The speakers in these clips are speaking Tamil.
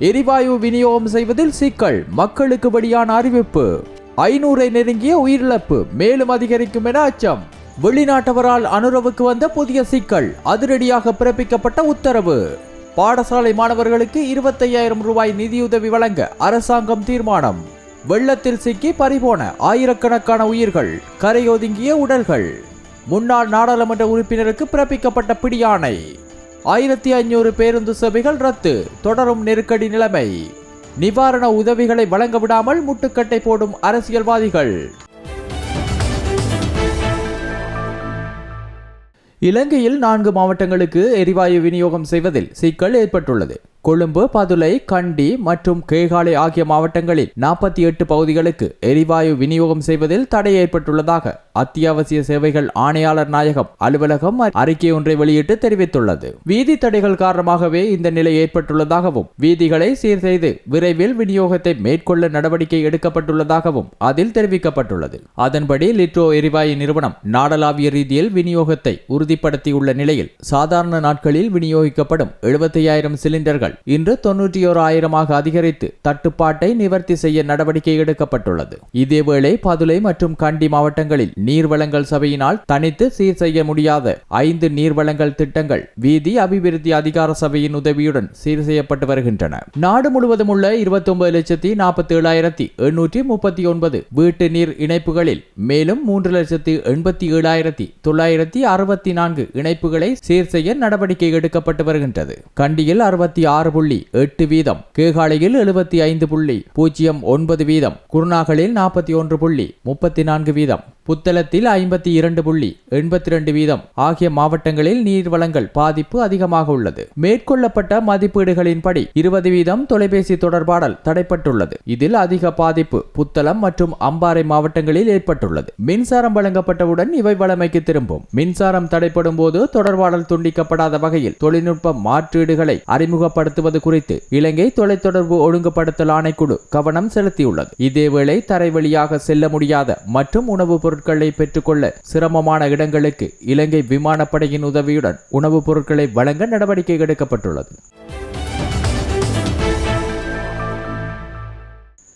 எரிவாயு விநியோகம் செய்வதில் சிக்கல், மக்களுக்கு வெளியான அறிவிப்பு. 500 நெருங்கிய உயிரிழப்பு மேலும் அதிகரிக்கும் என அச்சம். வெளிநாட்டவரால் அனுரவுக்கு வந்த புதிய சிக்கல், அதிரடியாக பிறப்பிக்கப்பட்ட உத்தரவு. பாடசாலை மாணவர்களுக்கு 25,000 ரூபாய் நிதியுதவி வழங்க அரசாங்கம் தீர்மானம். வெள்ளத்தில் சிக்கி பறிபோன ஆயிரக்கணக்கான உயிர்கள், கரையொதுங்கிய உடல்கள். முன்னாள் நாடாளுமன்ற உறுப்பினருக்கு பிறப்பிக்கப்பட்ட பிடியாணை. 1500 பேருந்து சேவைகள் ரத்து, தொடரும் நெருக்கடி நிலைமை. நிவாரண உதவிகளை வழங்க விடாமல் முட்டுக்கட்டை போடும் அரசியல்வாதிகள். இலங்கையில் 4 மாவட்டங்களுக்கு எரிவாயு விநியோகம் செய்வதில் சிக்கல் ஏற்பட்டுள்ளது. கொழும்பு, பதுளை, கண்டி மற்றும் கேகாலை ஆகிய மாவட்டங்களில் 48 பகுதிகளுக்கு எரிவாயு விநியோகம் செய்வதில் தடை ஏற்பட்டுள்ளதாக அத்தியாவசிய சேவைகள் ஆணையாளர் நாயகம் அலுவலகம் அறிக்கை ஒன்றை வெளியிட்டு தெரிவித்துள்ளது. வீதி தடைகள் காரணமாகவே இந்த நிலை ஏற்பட்டுள்ளதாகவும் வீதிகளை சீர் செய்து விரைவில் விநியோகத்தை மேற்கொள்ள நடவடிக்கை எடுக்கப்பட்டுள்ளதாகவும் அதில் தெரிவிக்கப்பட்டுள்ளது. அதன்படி லிட்ரோ எரிவாயு நிறுவனம் நாடளாவிய ரீதியில் விநியோகத்தை உறுதிப்படுத்தியுள்ள நிலையில் சாதாரண நாட்களில் விநியோகிக்கப்படும் 75,000 சிலிண்டர்கள் இன்று 91,000 அதிகரித்து தட்டுப்பாட்டை நிவர்த்தி செய்ய நடவடிக்கை எடுக்கப்பட்டுள்ளது. இதேவேளை பதுளை மற்றும் கண்டி மாவட்டங்களில் நீர்வளங்கள் சபையினால் தனித்து சீர் செய்ய முடியாத 5 நீர்வளங்கள் திட்டங்கள் வீதி அபிவிருத்தி அதிகார சபையின் உதவியுடன் சீர் செய்யப்பட்டு வருகின்றன. நாடு முழுவதும் உள்ள 29,47,839 வீட்டு நீர் இணைப்புகளில் மேலும் 3,87,964 இணைப்புகளை சீர் செய்ய நடவடிக்கை எடுக்கப்பட்டு வருகின்றது. கண்டியில் 66.8%, கேகாலையில் 75.09%, குருநாகலில் 41.34%, புத்தளத்தில் 52.82% ஆகிய மாவட்டங்களில் நீர்வளங்கள் பாதிப்பு அதிகமாக உள்ளது. மேற்கொள்ளப்பட்ட மதிப்பீடுகளின்படி 20% தொலைபேசி தொடர்பாடல் தடைப்பட்டுள்ளது. இதில் அதிக பாதிப்பு புத்தளம் மற்றும் அம்பாறை மாவட்டங்களில் ஏற்பட்டுள்ளது. மின்சாரம் வழங்கப்பட்டவுடன் இவை வழமைக்கு திரும்பும். மின்சாரம் தடைப்படும் போது தொடர்பாடல் துண்டிக்கப்படாத வகையில் தொழில்நுட்ப மாற்றீடுகளை அறிமுகப்படுத்துவது குறித்து இலங்கை தொலைத்தொடர்பு ஒழுங்குபடுத்தல் ஆணைக்குழு கவனம் செலுத்தியுள்ளது. இதேவேளை தரை வழியாக செல்ல முடியாத மற்றும் உணவுப் பொருட்களை பெற்றுக்கொள்ள சிரமமான இடங்களுக்கு இலங்கை விமானப்படையின் உதவியுடன் உணவுப் பொருட்களை வழங்க நடவடிக்கை எடுக்கப்பட்டுள்ளது.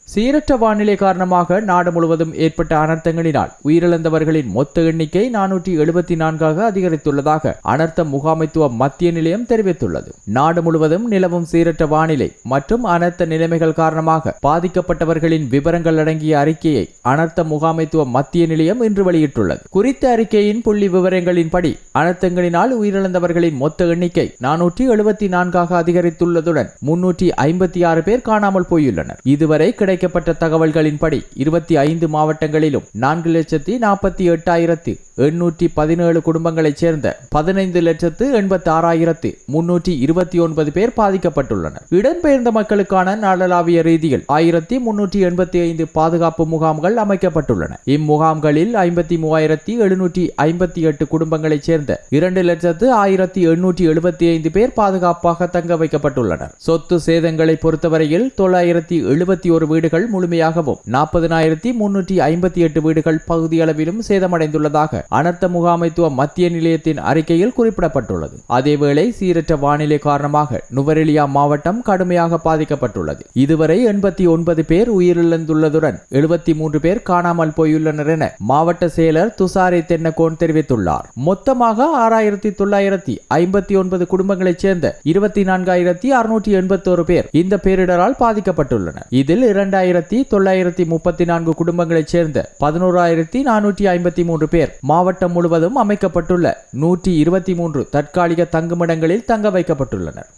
சீரற்ற வானிலை காரணமாக நாடு முழுவதும் ஏற்பட்ட அனர்த்தங்களினால் உயிரிழந்தவர்களின் மொத்த எண்ணிக்கை 474 அதிகரித்துள்ளதாக அனர்த்த முகாமைத்துவ மத்திய நிலையம் தெரிவித்துள்ளது. நாடு முழுவதும் நிலவும் சீரற்ற வானிலை மற்றும் அனர்த்த நிலைமைகள் காரணமாக பாதிக்கப்பட்டவர்களின் விவரங்கள் அடங்கிய அறிக்கையை அனர்த்த முகாமைத்துவ மத்திய நிலையம் இன்று வெளியிட்டுள்ளது. குறித்த அறிக்கையின் புள்ளி விவரங்களின்படி அனர்த்தங்களினால் உயிரிழந்தவர்களின் மொத்த எண்ணிக்கை 474 அதிகரித்துள்ளதுடன் 356 பேர் காணாமல் போயுள்ளனர். இதுவரை கிடைக்கப்பட்ட தகவல்களின்படி 25 மாவட்டங்களிலும் 4,48,817 குடும்பங்களைச் சேர்ந்த 15,86,329 பேர் பாதிக்கப்பட்டுள்ளனர். இடம்பெயர்ந்த மக்களுக்கான நாடளாவிய ரீதியில் 1,385 பாதுகாப்பு முகாம்கள் அமைக்கப்பட்டுள்ளன. இம்முகாம்களில் 53,758 குடும்பங்களைச் சேர்ந்த 2,01,875 பேர் பாதுகாப்பாக தங்க வைக்கப்பட்டுள்ளனர். சொத்து சேதங்களை பொறுத்தவரையில் 971 வீடுகள் முழுமையாகவும் 40,358 வீடுகள் பகுதியளவிலும் சேதமடைந்துள்ளதாக அனர்த்த முகாமைத்துவ மத்திய நிலையத்தின் அறிக்கையில் குறிப்பிடப்பட்டுள்ளது. அதேவேளை சீரற்ற வானிலை காரணமாக நுவரெலியா மாவட்டம் கடுமையாக பாதிக்கப்பட்டுள்ளது. இதுவரை 89 பேர் உயிரிழந்துள்ளதுடன் 73 பேர் காணாமல் போயுள்ளனர் என மாவட்ட செயலர் துசாரி தென்னகோன் தெரிவித்துள்ளார். மொத்தமாக 6,959 குடும்பங்களைச் சேர்ந்த 24,681 பேர் இந்த பேரிடரால் பாதிக்கப்பட்டுள்ளனர். இதில் 2,934 குடும்பங்களைச் சேர்ந்த 11,453 பேர் மாவட்டம் முழுவதும் அமைக்கப்பட்டுள்ள 123 தற்காலிக தங்குமிடங்களில் தங்க வைக்கப்பட்டுள்ளனர்.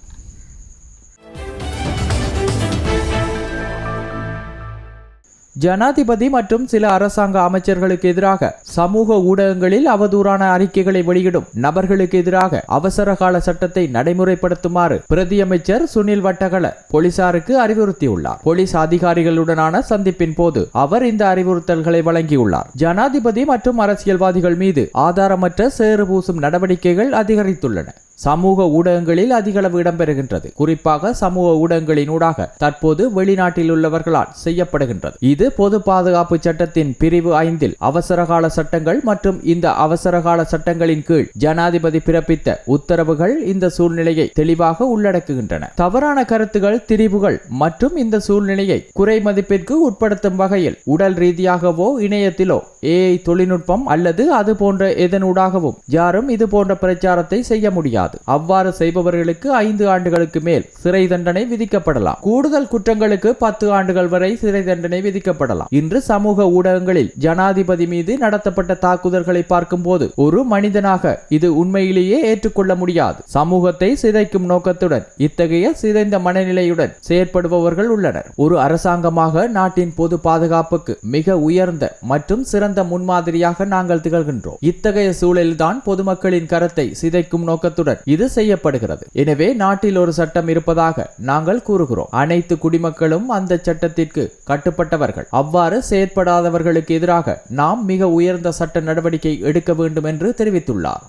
ஜனாதிபதி மற்றும் சில அரசாங்க அமைச்சர்களுக்கு எதிராக சமூக ஊடகங்களில் அவதூறான அறிக்கைகளை வெளியிடும் நபர்களுக்கு எதிராக அவசர கால சட்டத்தை நடைமுறைப்படுத்துமாறு பிரதியமைச்சர் சுனில் வட்டகல போலீசாருக்கு அறிவுறுத்தியுள்ளார். போலீஸ் அதிகாரிகளுடனான சந்திப்பின் போது அவர் இந்த அறிவுறுத்தல்களை வழங்கியுள்ளார். ஜனாதிபதி மற்றும் அரசியல்வாதிகள் மீது ஆதாரமற்ற சேறு பூசும் நடவடிக்கைகள் அதிகரித்துள்ளன. சமூக ஊடகங்களில் அதிகளவு இடம்பெறுகின்றது. குறிப்பாக சமூக ஊடகங்களின் ஊடாக தற்போது வெளிநாட்டில் உள்ளவர்களால் செய்யப்படுகின்றது. இது பொது பாதுகாப்பு சட்டத்தின் பிரிவு 5 அவசரகால சட்டங்கள் மற்றும் இந்த அவசரகால சட்டங்களின் கீழ் ஜனாதிபதி பிறப்பித்த உத்தரவுகள் இந்த சூழ்நிலையை தெளிவாக உள்ளடக்குகின்றன. தவறான கருத்துகள், திரிவுகள் மற்றும் இந்த சூழ்நிலையை குறை மதிப்பிற்கு உட்படுத்தும் வகையில் உடல் ரீதியாகவோ இணையத்திலோ AI தொழில்நுட்பம் அல்லது அது போன்ற எதனூடாகவும் யாரும் இது போன்ற பிரச்சாரத்தை செய்ய முடியாது. அவ்வாறு செய்பவர்களுக்கு 5 ஆண்டுகளுக்கு மேல் சிறை தண்டனை விதிக்கப்படலாம். கூடுதல் குற்றங்களுக்கு 10 ஆண்டுகள் வரை சிறை தண்டனை விதிக்கப்படலாம். இன்று சமூக ஊடகங்களில் ஜனாதிபதி மீது நடத்தப்பட்ட தாக்குதல்களை பார்க்கும் போது ஒரு மனிதனாக இது உண்மையிலேயே ஏற்றுக்கொள்ள முடியாது. சமூகத்தை சிதைக்கும் நோக்கத்துடன் இத்தகைய சிதைந்த மனநிலையுடன் செயற்படுபவர்கள் உள்ளனர். ஒரு அரசாங்கமாக நாட்டின் பொது பாதுகாப்புக்கு மிக உயர்ந்த மற்றும் சிறந்த முன்மாதிரியாக நாங்கள் திகழ்கின்றோம். இத்தகைய சூழலில்தான் பொதுமக்களின் கருத்தை சிதைக்கும் நோக்கத்துடன் இது செய்யப்படுகிறது. எனவே நாட்டில் ஒரு சட்டம் இருப்பதாக நாங்கள் கூறுகிறோம். அனைத்து குடிமக்களும் அந்த சட்டத்திற்கு கட்டுப்பட்டவர்கள். அவ்வாறு செயற்படாதவர்களுக்கு எதிராக நாம் மிக உயர்ந்த சட்ட நடவடிக்கை எடுக்க வேண்டும் என்று தெரிவித்துள்ளார்.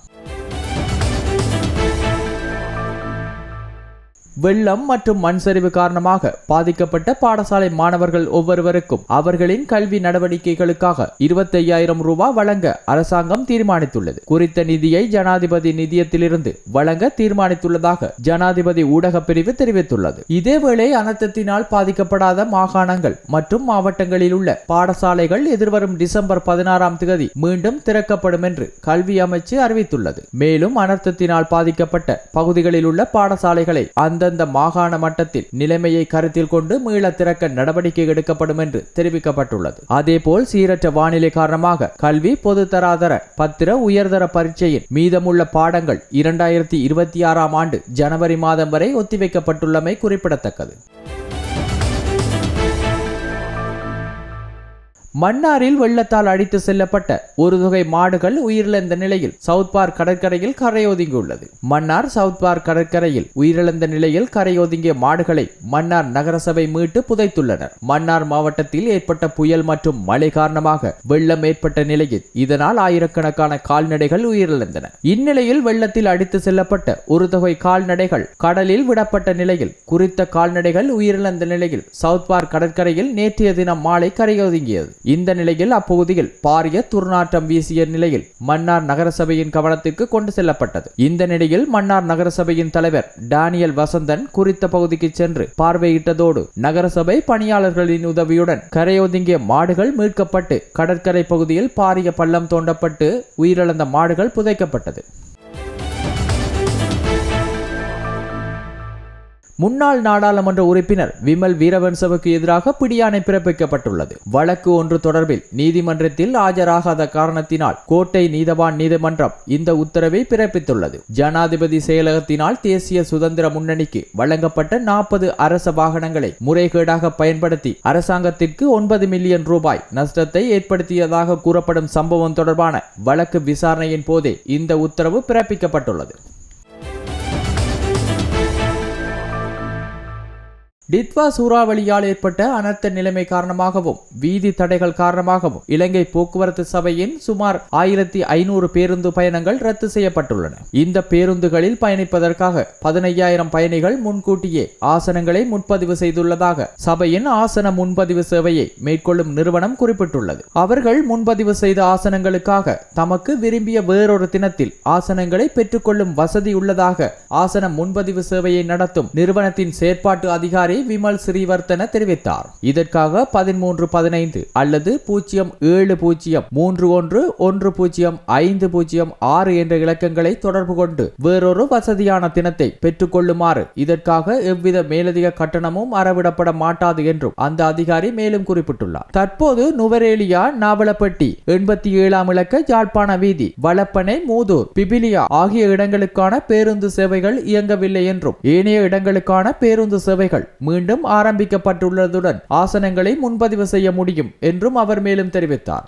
வெள்ளம் மற்றும் மண் சரிவு காரணமாக பாதிக்கப்பட்ட பாடசாலை மாணவர்கள் ஒவ்வொருவருக்கும் அவர்களின் கல்வி நடவடிக்கைகளுக்காக 25,000 ரூபாய் வழங்க அரசாங்கம் தீர்மானித்துள்ளது. குறித்த நிதியை ஜனாதிபதி நிதியத்திலிருந்து வழங்க தீர்மானித்துள்ளதாக ஜனாதிபதி ஊடக பிரிவு தெரிவித்துள்ளது. இதேவேளை அனர்த்தத்தினால் பாதிக்கப்படாத மாகாணங்கள் மற்றும் மாவட்டங்களில் உள்ள பாடசாலைகள் எதிர்வரும் டிசம்பர் 16ஆம் தேதி மீண்டும் திறக்கப்படும் என்று கல்வி அமைச்சு அறிவித்துள்ளது. மேலும் அனர்த்தத்தினால் பாதிக்கப்பட்ட பகுதிகளில் உள்ள பாடசாலைகளை அந்தந்த மாகாண மட்டத்தில் நிலைமையை கருத்தில் கொண்டு மீள திறக்க நடவடிக்கை எடுக்கப்படும் என்று தெரிவிக்கப்பட்டுள்ளது. அதேபோல் சீரற்ற வானிலை காரணமாக கல்வி பொதுத்தராதர பத்திர உயர்தர பரீட்சையின் மீதமுள்ள பாடங்கள் 2026ஆம் ஆண்டு ஜனவரி மாதம் வரை ஒத்திவைக்கப்பட்டுள்ளமை குறிப்பிடத்தக்கது. மன்னாரில் வெள்ளத்தால் அடித்து செல்லப்பட்ட ஒரு தொகை மாடுகள் உயிரிழந்த நிலையில் சவுத் பார்க் கடற்கரையில் கரையொதுங்கியுள்ளது. மன்னார் சவுத் பார்க் கடற்கரையில் உயிரிழந்த நிலையில் கரையொதுங்கிய மாடுகளை மன்னார் நகரசபை மீட்டு புதைத்துள்ளனர். மன்னார் மாவட்டத்தில் ஏற்பட்ட புயல் மற்றும் மழை காரணமாக வெள்ளம் ஏற்பட்ட நிலையில் இதனால் ஆயிரக்கணக்கான கால்நடைகள் உயிரிழந்தன. இந்நிலையில் வெள்ளத்தில் அடித்து செல்லப்பட்ட ஒரு தொகை கால்நடைகள் கடலில் விடப்பட்ட நிலையில் குறித்த கால்நடைகள் உயிரிழந்த நிலையில் சவுத் பார்க் கடற்கரையில் நேற்றைய தினம் மாலை கரையொதுங்கியது. இந்த நிலையில் அப்பகுதியில் பாரிய துர்நாற்றம் வீசிய நிலையில் மன்னார் நகரசபையின் கவனத்திற்கு கொண்டு செல்லப்பட்டது. இந்த நிலையில் மன்னார் நகரசபையின் தலைவர் டானியல் வசந்தன் குறித்த பகுதிக்கு சென்று பார்வையிட்டதோடு நகரசபை பணியாளர்களின் உதவியுடன் கரையொதுங்கிய மாடுகள் மீட்கப்பட்டு கடற்கரை பகுதியில் பாரிய பள்ளம் தோண்டப்பட்டு உயிரிழந்த மாடுகள் புதைக்கப்பட்டது. முன்னாள் நாடாளுமன்ற உறுப்பினர் விமல் வீரவன்சவுக்கு எதிராக பிடியாணை பிறப்பிக்கப்பட்டுள்ளது. வழக்கு ஒன்று தொடர்பில் நீதிமன்றத்தில் ஆஜராகாத காரணத்தினால் கோட்டை நீதவான் நீதிமன்றம் இந்த உத்தரவை பிறப்பித்துள்ளது. ஜனாதிபதி செயலகத்தினால் தேசிய சுதந்திர முன்னணிக்கு வழங்கப்பட்ட 40 அரச வாகனங்களை முறைகேடாக பயன்படுத்தி அரசாங்கத்திற்கு 9 மில்லியன் ரூபாய் நஷ்டத்தை ஏற்படுத்தியதாக கூறப்படும் சம்பவம் தொடர்பான வழக்கு விசாரணையின் போதே இந்த உத்தரவு பிறப்பிக்கப்பட்டுள்ளது. டிட்வா சூறாவளியால் ஏற்பட்ட அனர்த்த நிலைமை காரணமாகவும் வீதி தடைகள் காரணமாகவும் இலங்கை போக்குவரத்து சபையின் சுமார் 1500 பேருந்து பயணங்கள் ரத்து செய்யப்பட்டுள்ளன. இந்த பேருந்துகளில் பயணிப்பதற்காக 15,000 பயணிகள் முன்கூட்டியே ஆசனங்களை முன்பதிவு செய்துள்ளதாக சபையின் ஆசன முன்பதிவு சேவையை மேற்கொள்ளும் நிறுவனம் குறிப்பிட்டுள்ளது. அவர்கள் முன்பதிவு செய்த ஆசனங்களுக்காக தமக்கு விரும்பிய வேறொரு தினத்தில் ஆசனங்களை பெற்றுக்கொள்ளும் வசதி உள்ளதாக ஆசன முன்பதிவு சேவையை நடத்தும் நிறுவனத்தின் செயற்பாட்டு அதிகாரி விமல் ஸ்ரீவர்த்தன தெரிவித்தார். இதற்காக 1315 அல்லது 0731311050 என்ற இலக்கங்களை தொடர்பு கொண்டு வேறொரு வசதியான தினத்தை பெற்றுக் கொள்ளுமாறு இதற்காக எவ்வித மேலதிக கட்டணமும் அறவிடப்பட மாட்டாது என்றும் அந்த அதிகாரி மேலும் குறிப்பிட்டுள்ளார். தற்போது நுவரேலியா, நாவலப்பட்டி, 87ஆம் இலக்க யாழ்ப்பாண வீதி, வளப்பனை, மூதூர், பிபிலியா ஆகிய இடங்களுக்கான பேருந்து சேவைகள் இயங்கவில்லை என்றும் ஏனைய இடங்களுக்கான பேருந்து சேவைகள் மீண்டும் ஆரம்பிக்கப்பட்டுள்ளதுடன் ஆசனங்களை முன்பதிவு செய்ய முடியும் என்றும் அவர் மேலும் தெரிவித்தார்.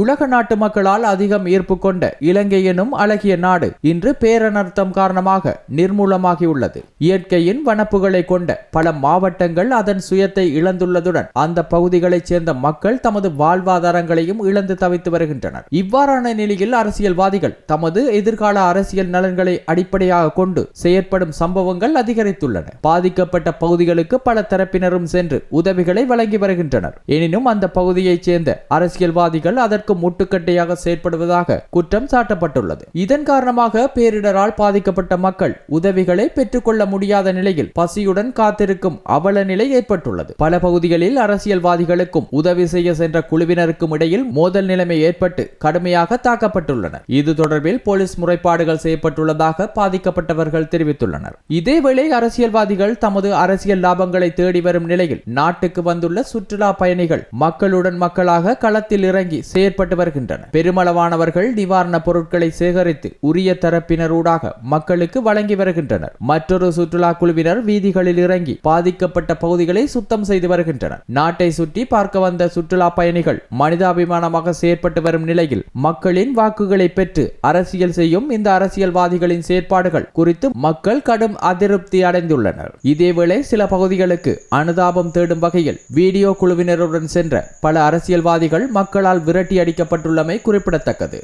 உலக நாட்டு மக்களால் அதிகம் ஈர்ப்பு கொண்ட இலங்கை எனும் அழகிய நாடு இன்று பேரனர்த்தம் காரணமாக நிர்மூலமாகியுள்ளது. இயற்கையின் வனப்புகளை கொண்ட பல மாவட்டங்கள் அதன் சுயத்தை இழந்துள்ளதுடன் அந்த பகுதிகளைச் சேர்ந்த மக்கள் தமது வாழ்வாதாரங்களையும் இழந்து தவித்து வருகின்றனர். இவ்வாறான நிலையில் அரசியல்வாதிகள் தமது எதிர்கால அரசியல் நலன்களை அடிப்படையாக கொண்டு செயற்படும் சம்பவங்கள் அதிகரித்துள்ளன. பாதிக்கப்பட்ட பகுதிகளுக்கு பல தரப்பினரும் சென்று உதவிகளை வழங்கி வருகின்றனர். எனினும் அந்த பகுதியைச் சேர்ந்த அரசியல்வாதிகள் அதற்கு முட்டுக்கட்டையாக செயற்படுவதாக குற்றம் சாட்டப்பட்டுள்ளது. இதன் காரணமாக பேரிடரால் பாதிக்கப்பட்ட மக்கள் உதவிகளை பெற்றுக்கொள்ள முடியாத நிலையில் பசியுடன் காத்திருக்கும் அவல நிலை ஏற்பட்டுள்ளது. பல பகுதிகளில் அரசியல்வாதிகளுக்கும் உதவி செய்ய சென்ற குழுவினருக்கும் இடையில் மோதல் நிலைமை ஏற்பட்டு கடுமையாக தாக்கப்பட்டுள்ளனர். இது தொடர்பில் போலீஸ் முறைப்பாடுகள் செய்யப்பட்டுள்ளதாக பாதிக்கப்பட்டவர்கள் தெரிவித்துள்ளனர். இதேவேளை அரசியல்வாதிகள் தமது அரசியல் லாபங்களை தேடி வரும் நிலையில் நாட்டுக்கு வந்துள்ள சுற்றுலா பயணிகள் மக்களுடன் மக்களாக களத்தில் இறங்கி செயற்பட்டு வருகின்றனர். பெருமளவானவர்கள் நிவாரண பொருட்களை சேகரித்து உரிய தரப்பினரூடாக மக்களுக்கு வழங்கி வருகின்றனர். மற்றொரு சுற்றுலா குழுவினர் வீதிகளில் இறங்கி பாதிக்கப்பட்ட பகுதிகளை சுத்தம் செய்து வருகின்றனர். நாட்டை சுற்றி பார்க்க வந்த சுற்றுலா பயணிகள் மனிதாபிமானமாக செயற்பட்டு வரும் நிலையில் மக்களின் வாக்குகளை பெற்று அரசியல் செய்யும் இந்த அரசியல்வாதிகளின் செயற்பாடுகள் குறித்து மக்கள் கடும் அதிருப்தி அடைந்துள்ளனர். இதேவேளை சில பகுதிகளுக்கு அனுதாபம் தேடும் வகையில் வீடியோ குழுவினருடன் சென்ற பல அரசியல்வாதிகள் மக்களால் விரட்டி அடிக்கப்பட்டுள்ளமை குறிப்பிடத்தக்கது.